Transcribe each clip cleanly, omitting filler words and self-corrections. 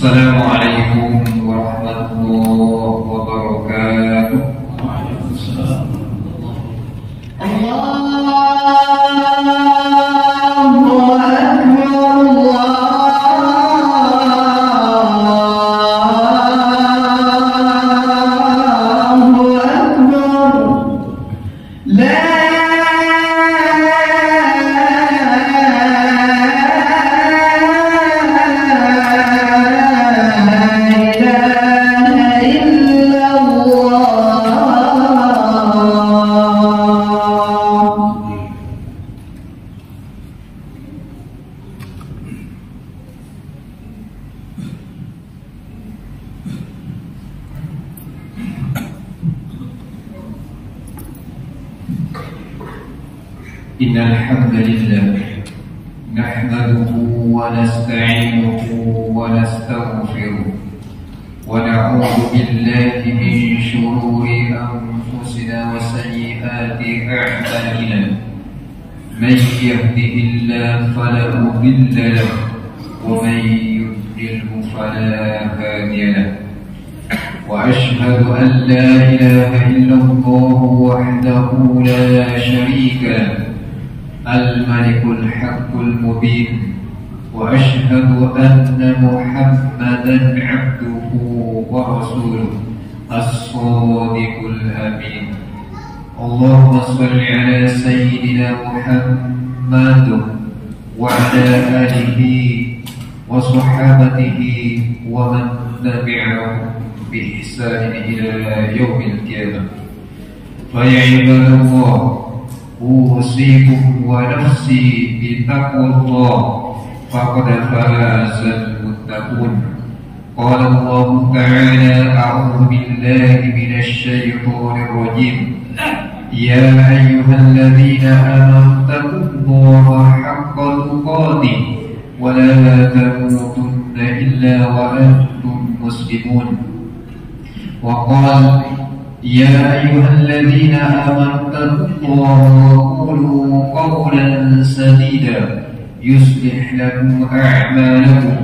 Assalamualaikum warahmatullahi wabarakatuh. Innal hamdalillah nahmaduhu wa nasta'inuhu wa nastaghfiruh wa na'udzu billahi min shururi anfusina wa sayyiati a'malina. Man yahdihillahu fala mudilla lahu wa man yudlilhu fala hadiya lahu. وأشهد أن لا إله إلا الله وحده لا شريك له الملك الحق المبين وأشهد أن محمدا عبده ورسوله الصادق الأمين. اللهم صل على سيدنا محمد وعلى آله وصحابته ومن تبعهم بإحسان إلى يوم القيامة. فيا عباد الله أوصيكم ونفسي بتقوى الله فقد فاز المتقون. قال الله تعالى: أعوذ بالله من الشيطان الرجيم. يا أيها الذين آمنوا اتقوا الله حق تقاته ولا تموتن إلا وأنتم مسلمون. وقال: يا أيها الذين آمنوا اتقوا الله وقولوا قولا سديدا يصلح لكم أعمالكم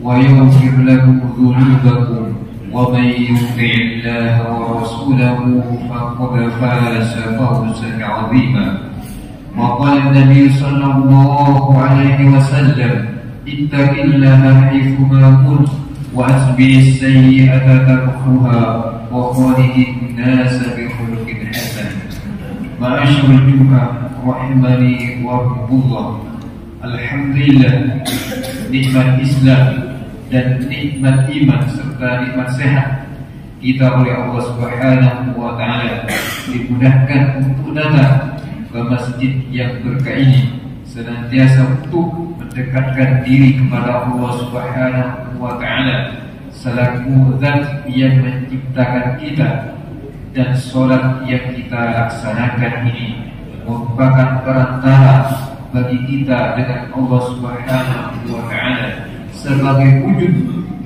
ويغفر لكم ذنوبكم ومن يطع الله ورسوله فقد فاز فوزا عظيما. وقال النبي صلى الله عليه وسلم: اتق الله حيثما كنت وأتبع السيئة تمحها وخالق الناس بخلق حسن. معاشر الجمعة rahimani wa rahmatullah. Alhamdulillah, nikmat Islam dan nikmat iman serta nikmat sehat kita oleh Allah Subhanahu wa taala dimudahkan untuk datang ke masjid yang berkah ini, senantiasa untuk mendekatkan diri kepada Allah Subhanahu wa taala selaku zat yang menciptakan kita, dan sholat yang kita laksanakan ini merupakan perantara bagi kita dengan Allah Subhanahu wa taala sebagai wujud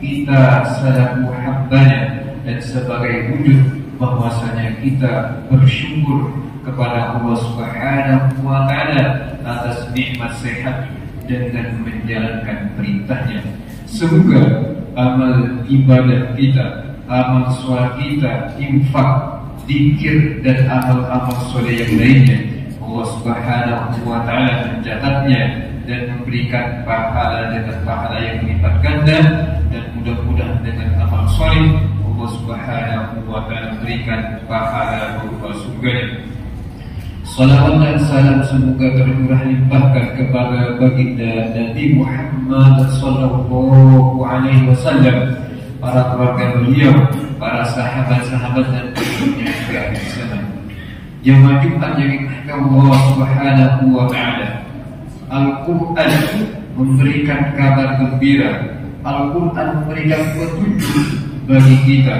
kita selaku hambanya, dan sebagai wujud bahwasanya kita bersyukur kepada Allah Subhanahu wa taala atas nikmat sehat dengan menjalankan perintahnya. Semoga amal ibadah kita, amal sholat kita, infak, zikir dan amal-amal soleh yang lainnya, Allah Subhanahu wa taala mencatatnya dan memberikan pahala dengan pahala yang berlipat ganda, dan mudah-mudahan dengan amal soleh Allah Subhanahu wa taala berikan pahala berupa surganya. Salawat dan salam semoga tercurah limpahkan kepada baginda Nabi Muhammad sallallahu alaihi wasallam, para keluarga beliau, para sahabat-sahabat dan pengikutnya hingga akhir zaman. Jemaah Jumat yang dimuliakan Allah Subhanahu wa taala, Al-Qur'an memberikan kabar gembira, Al-Qur'an memberikan petunjuk bagi kita.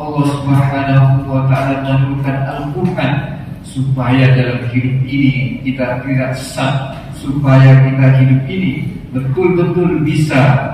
Allah Subhanahu wa taala menurunkan Al-Qur'an supaya dalam hidup ini kita tidak sesat, supaya kita hidup ini betul-betul bisa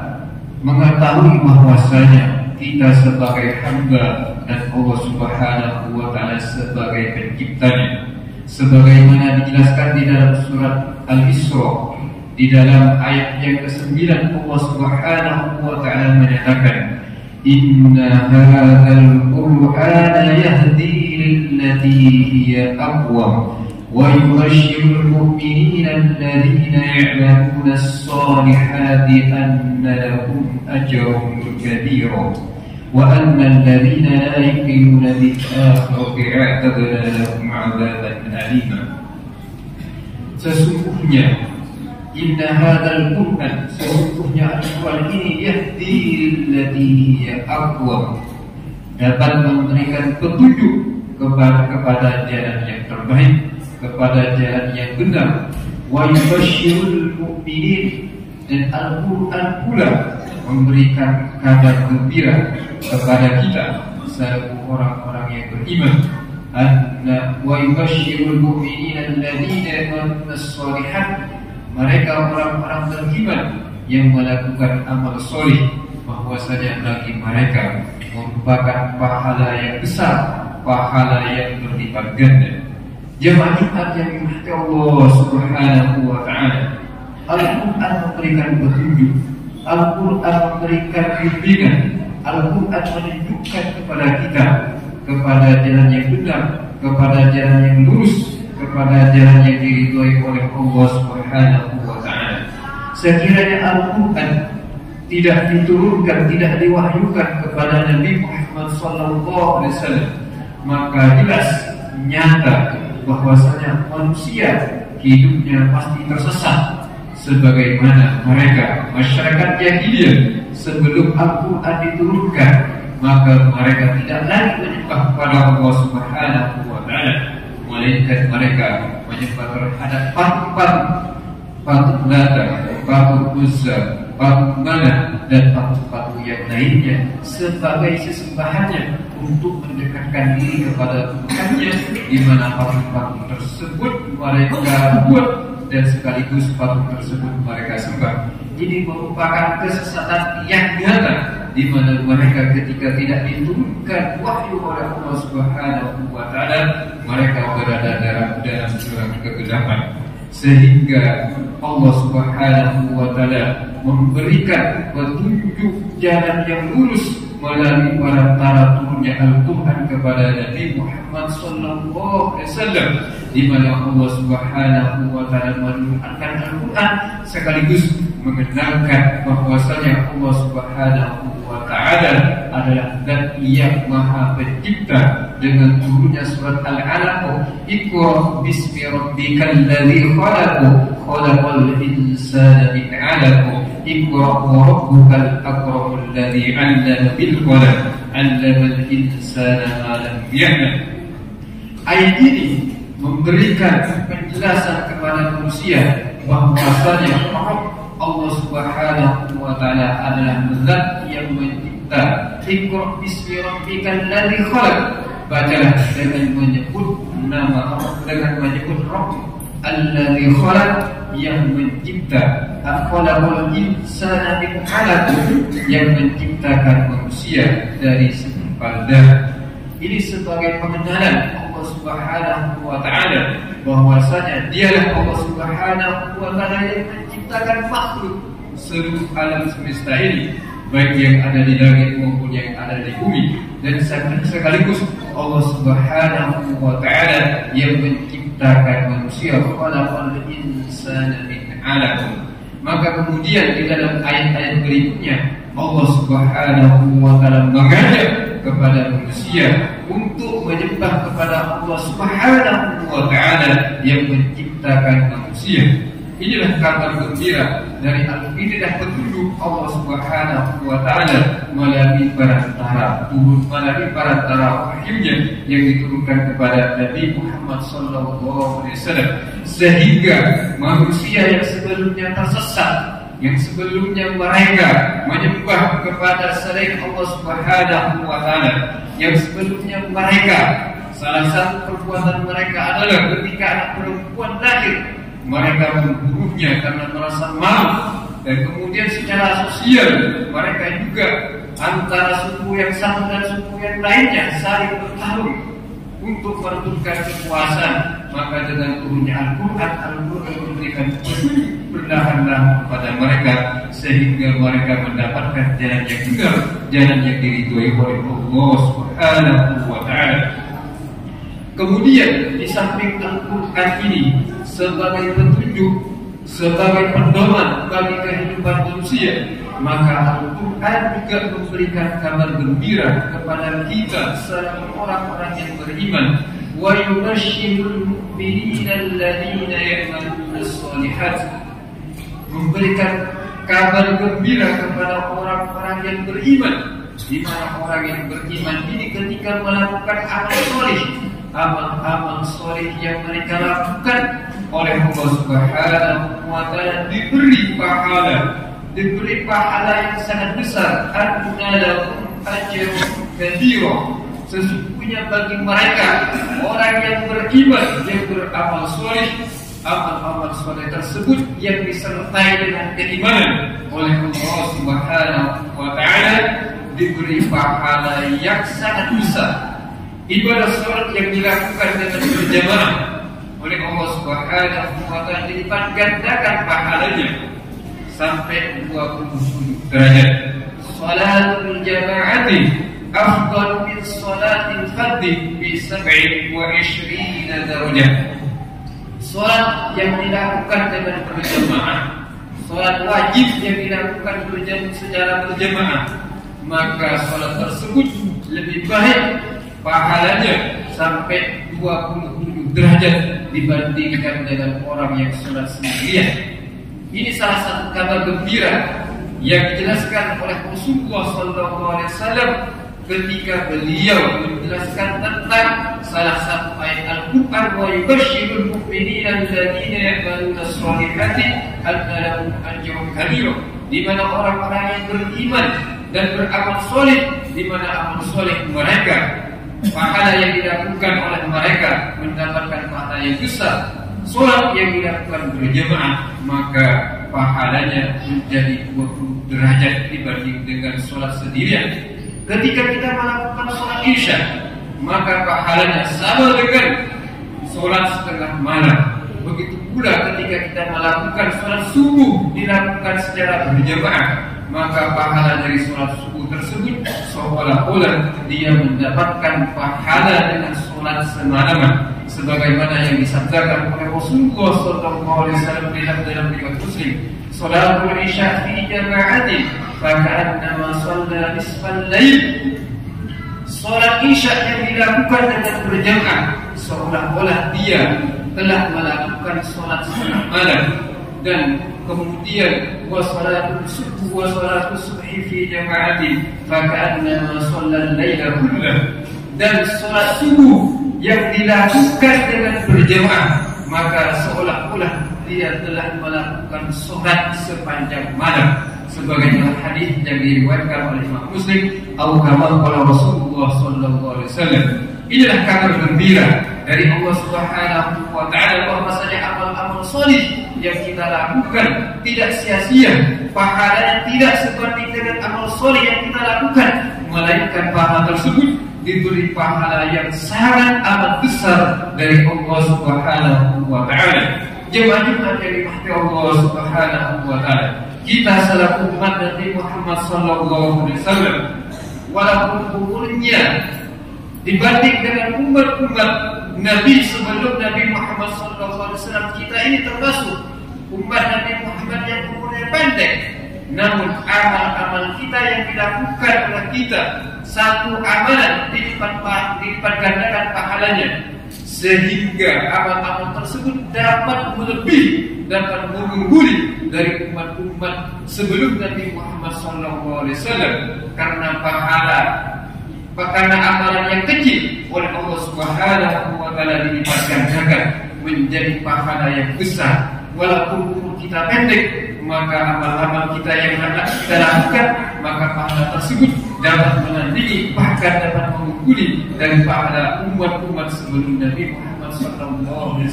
mengetahui bahwasanya kita sebagai hamba dan Allah Subhanahu wa taala sebagai penciptanya. Sebagaimana dijelaskan di dalam surat Al-Isra Di dalam ayat yang ke-9 Allah Subhanahu wa ta'ala menyatakan, Inna hadzal Qur'ana yahdi lillati hiya aqwam wa yubashshirul mu'minina alladhina ya'maluna as-salihati anna lahum ajran kabira wa anna alladhina la yu'minuna bil akhirati a'tadna lahum 'adzaban alima. Sesungguhnya Inna hadzal Qur'an, sesungguhnya Al-Quran ini yahdi lillati hiya aqwam, dapat memberikan petunjuk kepada jalan yang terbaik, kepada jalan yang benar. Wa yubashshirul mu'minin, dan Al-Quran pula memberikan kabar gembira kepada kita selaku orang-orang yang beriman. Wa yubashshirul mu'minina alladhina ya'maluna as-salihat, mereka orang-orang beriman yang melakukan amal soleh, bahwasanya bagi mereka merupakan pahala yang besar, pahala yang berlipat ganda. Jemaah Jumat yang dirahmati Allah Subhanahu wa ta'ala, Al-Quran memberikan petunjuk, Al-Quran memberikan bimbingan, Al-Quran menunjukkan kepada kita kepada jalan yang benar, kepada jalan yang lurus, kepada jalan yang diridhoi oleh Allah Subhanahu wa ta'ala. Sekiranya Al-Quran tidak diturunkan, tidak diwahyukan kepada Nabi Muhammad SAW, maka jelas nyata bahwasanya manusia hidupnya pasti tersesat, sebagaimana mereka masyarakat jahiliyah sebelum Al-Quran diturunkan, maka mereka tidak lagi menyembah kepada Allah Subhanahu wa ta'ala, melainkan mereka menyembah terhadap patung-patung, patung Lata, patung Uzza, patung Manat, dan patung-patung yang lainnya sebagai sesembahannya untuk mendekatkan diri kepada Tuhannya, di mana patung-patung tersebut mereka buat dan sekaligus patung tersebut mereka sembah. Ini merupakan kesesatan yang nyata, di mana mereka ketika tidak diturunkan wahyu oleh Allah Subhanahu wa ta'ala, mereka berada dalam jurang kegelapan, sehingga Allah Subhanahu wa ta'ala memberikan petunjuk jalan yang lurus melalui perantara turunnya Al-Quran kepada Nabi Muhammad SAW, di mana Allah Subhanahu wa ta'ala menurunkan Al-Quran sekaligus mengenalkan bahwasanya Allah Subhanahu wa ta'ala adalah Zat yang Maha Pencipta, dengan turunnya surat Al-Alaq, Iqra bismi rabbikal ladzi khalaq, khalaqal insana min 'alaq, Iqra wa rabbukal akramul ladzi 'allama bil qalam, 'allamal insana ma lam ya'lam. Ayat ini memberikan penjelasan kepada manusia bahwasanya Allah Subhanahu wa ta'ala adalah Zat yang mencipta. Iqra bismi rabbikal ladzi khalaq, bacalah dengan menyebut nama Allah, dengan menyebut Rabb alladzi khalaq, yang mencipta. Khalaqal insana min 'alaq, yang menciptakan manusia dari segumpal darah. Ini sebagai pengenalan Allah Subhanahu wa ta'ala bahwasanya dialah Allah Subhanahu wa ta'ala yang menciptakan makhluk seluruh alam semesta ini, baik yang ada di langit maupun yang ada di bumi, dan sekaligus Allah Subhanahu wa ta'ala yang menciptakan manusia. Khalaqal insana min 'alaq. Maka kemudian di dalam ayat-ayat berikutnya Allah Subhanahu wa ta'ala mengajak kepada manusia untuk menyembah kepada Allah Subhanahu wa ta'ala yang menciptakan manusia. Inilah kabar gembira dari al-Qiddah, petunjuk Allah Subhanahu wa ta'ala melalui perantara wahyunya yang diturunkan kepada Nabi Muhammad SAW, sehingga manusia yang sebelumnya tersesat, yang sebelumnya mereka menyembah kepada selain Allah Subhanahu wa ta'ala, yang sebelumnya mereka, salah satu perbuatan mereka adalah ketika anak perempuan lahir mereka membunuhnya karena merasa malu, dan kemudian secara sosial mereka juga antara suku yang satu dan suku yang lainnya saling bertarung untuk merebutkan kekuasaan. Maka dengan turunnya Al-Quran memberikan petunjuk perlahan-lahan kepada mereka sehingga mereka mendapatkan jalan yang benar, jalan yang diridhoi oleh Allah Subhanahu wa taala. Kemudian di samping Al-Quran ini sebagai petunjuk, sebagai pedoman bagi kehidupan manusia, maka Al-Quran juga memberikan kabar gembira kepada kita selaku orang-orang yang beriman. Wa yubashshirul mu'minina alladziina ya'maluna as-shalihat, memberikan kabar gembira kepada orang-orang yang beriman, di mana orang yang beriman ini ketika melakukan amal soleh, amal-amal soleh yang mereka lakukan oleh Allah Subhanahu wa taala diberi pahala yang sangat besar. Anna lahum ajrun katsira, sesungguhnya bagi mereka orang yang beriman yang beramal soleh, amal-amal soleh tersebut yang disertai dengan keimanan oleh Allah Subhanahu wa taala diberi pahala yang sangat besar. Ibadah salat yang dilakukan dengan berjamaah oleh Allah Subhanahu wa taala dilipat gandakan pahalanya sampai 27 derajat. Salatul jama'ati afdalu min salatil fardhi bi 27 derajat. Salat yang dilakukan dengan berjamaah, salat wajib yang dilakukan secara berjamaah, maka salat tersebut lebih baik pahalanya sampai 27 derajat dibandingkan dengan orang yang salat sendirian. Ini salah satu kabar gembira yang dijelaskan oleh Rasulullah SAW ketika beliau menjelaskan tentang salah satu ayat Al-Quran, wa yubashshirul mu'minina alladziina ya'maluna as-solihati anna lahum ajrun kabira, di mana orang-orang yang beriman dan beramal soleh, di mana amal soleh mereka, pahala yang dilakukan oleh mereka mendapatkan pahala yang besar. Salat yang dilakukan berjamaah maka pahalanya menjadi 20 derajat dibanding dengan salat sendirian. Ketika kita melakukan salat Isya, maka pahalanya sama dengan salat setengah malam. Begitu pula ketika kita melakukan salat subuh dilakukan secara berjamaah, maka pahala dari salat subuh tersebut seolah-olah dia mendapatkan pahala dengan salat semalaman, sebagaimana yang disabdakan oleh Rasulullah SAW dalam riwayat Muslim, salatul isya fi jama'atin faka'annama shalla nisfal lail. Salat isya yang dilakukan dengan berjamaah seolah-olah dia telah melakukan salat setengah malam. Dan kemudian wa salatul subhi fi jama'atin faka'annama shalla al-laila kullahu, dan salat subuh yang dilakukan dengan berjamaah maka seolah-olah dia telah melakukan salat sepanjang malam, sebagaimana hadis yang diriwayatkan oleh Imam Muslim, atau kama qala Rasulullah sallallahu alaihi wasallam. Inilah kabar gembira dari Allah Subhanahu wa taala bahwasanya amal-amal salih yang kita lakukan tidak sia-sia, pahalanya tidak sebanding dengan amal salih yang kita lakukan, melainkan pahala tersebut diberi pahala yang sangat amat besar dari Allah Subhanahu wa taala. Jemaah-jemaah yang dirahmati Allah Subhanahu wa taala, kita selaku umat Nabi Muhammad sallallahu alaihi wasallam, walaupun umurnya dibanding dengan umat-umat Nabi sebelum Nabi Muhammad sallallahu alaihi wasallam, kita ini termasuk umat Nabi Muhammad yang umurnya pendek, namun amal-amal kita yang dilakukan oleh kita, satu amalan dilipat gandakan pahalanya, sehingga amal-amal tersebut dapat melebihi, dapat mengungguli dari umat-umat sebelum Nabi Muhammad SAW, karena karena amalan yang kecil oleh Allah Subhanahu wa taala dilipat gandakan menjadi pahala yang besar. Walaupun umur kita pendek, maka amal-amal kita yang kita lakukan, maka pahala tersebut dapat menandingi, bahkan dapat mengungguli dari pahala umat-umat sebelum Nabi Muhammad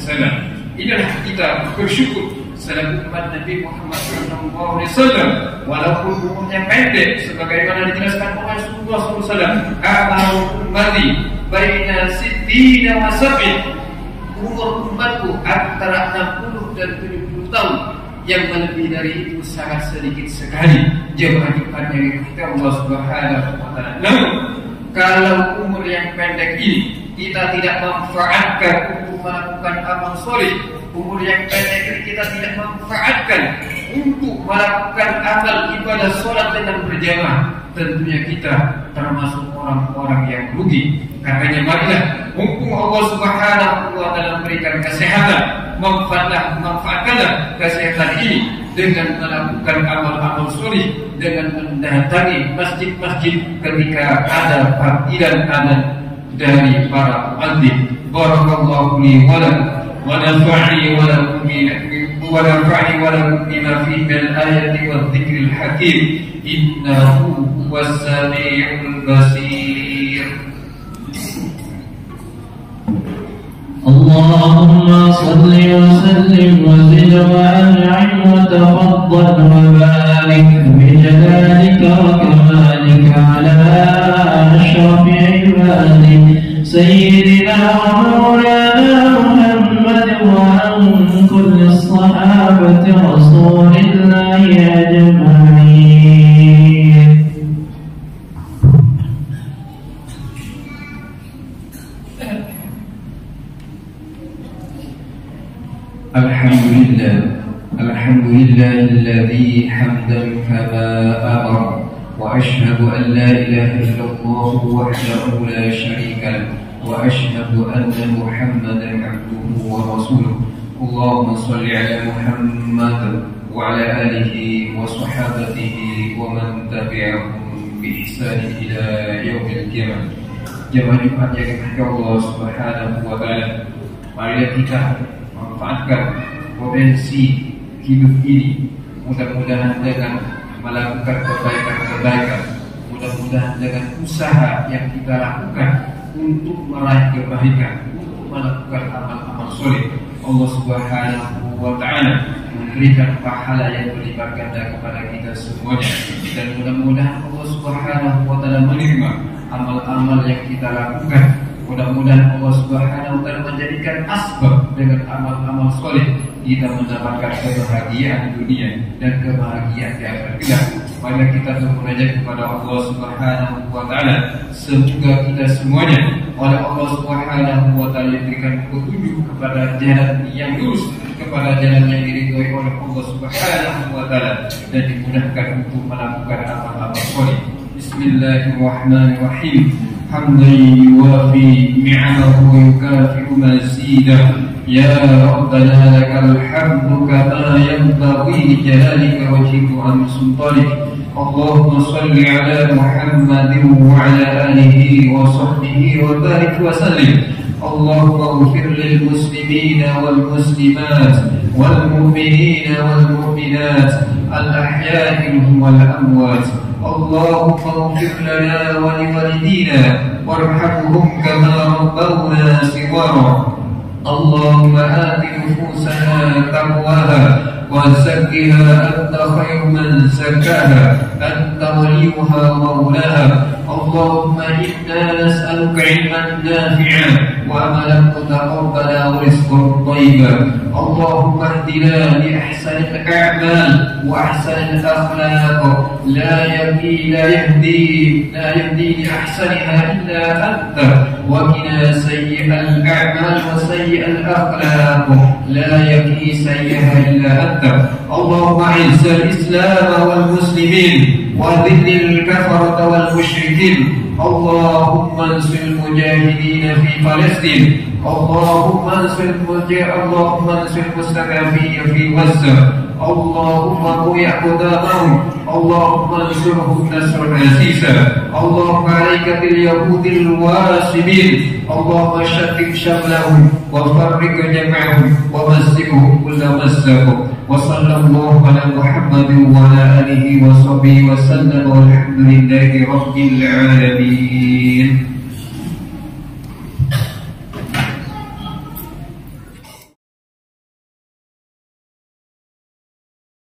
SAW. Inilah kita bersyukur selaku umat Nabi Muhammad SAW, walaupun umurnya pendek, sebagaimana dijelaskan oleh Rasulullah SAW, amal ummati baina sittina wa sab'in, umur umatku antara 60 dan 70 tahun. yang lebih dari itu sangat sedikit sekali jemaah Jumat yang kita Allah Subhanahu wa Ta'ala. Namun kalau umur yang pendek ini kita tidak manfaatkan untuk melakukan amal soleh, umur yang pendek ini kita tidak manfaatkan untuk melakukan amal ibadah sholat dengan berjamaah, tentunya kita termasuk orang-orang yang rugi. Karena marilah mumpung Allah Subhanahu wa Ta'ala memberikan kesehatan, manfaatkanlah kesehatan ini dengan melakukan amal-amal soleh, dengan mendatangi masjid-masjid ketika ada panggilan adzan dari para muadzin. Barakallahu li wa lakum wa nafa'ani wa lakum bima fihi min al-ayati wadh-dhikril hakim innahu huwas sami'ul basir. اللهم صل وسلم وزد وأنعم وتفضل وبارك بجلالك وكمالك على أشرف عبادك سيدنا ومولانا محمد وعن كل الصحابة رسول الله أجمعين. الحمد لله الذي حمدا كما أمر، وأشهد أن لا إله إلا الله وحده لا شريك له، وأشهد أن محمدا عبده ورسوله. اللهم صل على محمد وعلى آله وصحابته ومن تبعهم بإحسان إلى يوم القيامة. Jemaah Jumat yang dimuliakan Allah Subhanahu wa Ta'ala, mari kita manfaatkan potensi hidup ini, mudah-mudahan dengan melakukan kebaikan-kebaikan, mudah-mudahan dengan usaha yang kita lakukan untuk meraih kebaikan, untuk melakukan amal-amal soleh, Allah Subhanahu wa Ta'ala memberikan pahala yang berlipat ganda kepada kita semuanya. Dan mudah-mudahan Allah Subhanahu wa Ta'ala menerima amal-amal yang kita lakukan. Mudah-mudahan Allah Subhanahu wa Ta'ala menjadikan asbab dengan amal-amal soleh kita mendapatkan kebahagiaan dunia dan kebahagiaan di akhirat kelak. Mari kita bermunajat kepada Allah Subhanahu wa Ta'ala. Semoga kita semuanya oleh Allah Subhanahu wa Ta'ala diberikan petunjuk kepada jalan yang lurus, kepada jalan yang diridhoi oleh Allah Subhanahu wa Ta'ala, dan dimudahkan untuk melakukan amal-amal soleh. Bismillahirrahmanirrahim. Hamdan yuwafi ni'amahu wa yukafi'u mazidah. Ya Rabbana lakal hamdu kama yanbaghi li jalalika wajhika wa sultanik. Allahumma salli ala Muhammadin wa ala alihi wa sahbihi wa barik wa sallim. Allahumma ighfir lil muslimina wal muslimat wal mu'minina wal mu'minat al ahya'i minhum wal amwat. اللهم اغفر لنا ولوالدينا وارحمهم كما ربونا صغارا. اللهم آت نفوسنا تقواها وزكها أنت خير من زكاها أنت وليها ومولاها. اللهم إنا نسألك علما نافعا وعملا متقبلا ورزقا طيبا. اللهم اهدنا لأحسن الأعمال وأحسن الأخلاق. لا يهدي لأحسنها إلا أنت. وقنا سيئ الأعمال وسيئ الأخلاق. لا يقي سيئها إلا أنت. اللهم أعز الإسلام والمسلمين وذل الكفرة والمشركين. اللهم انصر المجاهدين في فلسطين. اللهم انصر المستضعفين في غزة. اللهم قوي أقدامهم. اللهم انصرهم نصرا عزيزا. اللهم عليك باليهود الواسمين. اللهم شتت شملهم وفرق جمعهم ومزقهم كل مزق. وصلى الله على محمد وعلى آله وصحبه وسلم والحمد لله رب العالمين.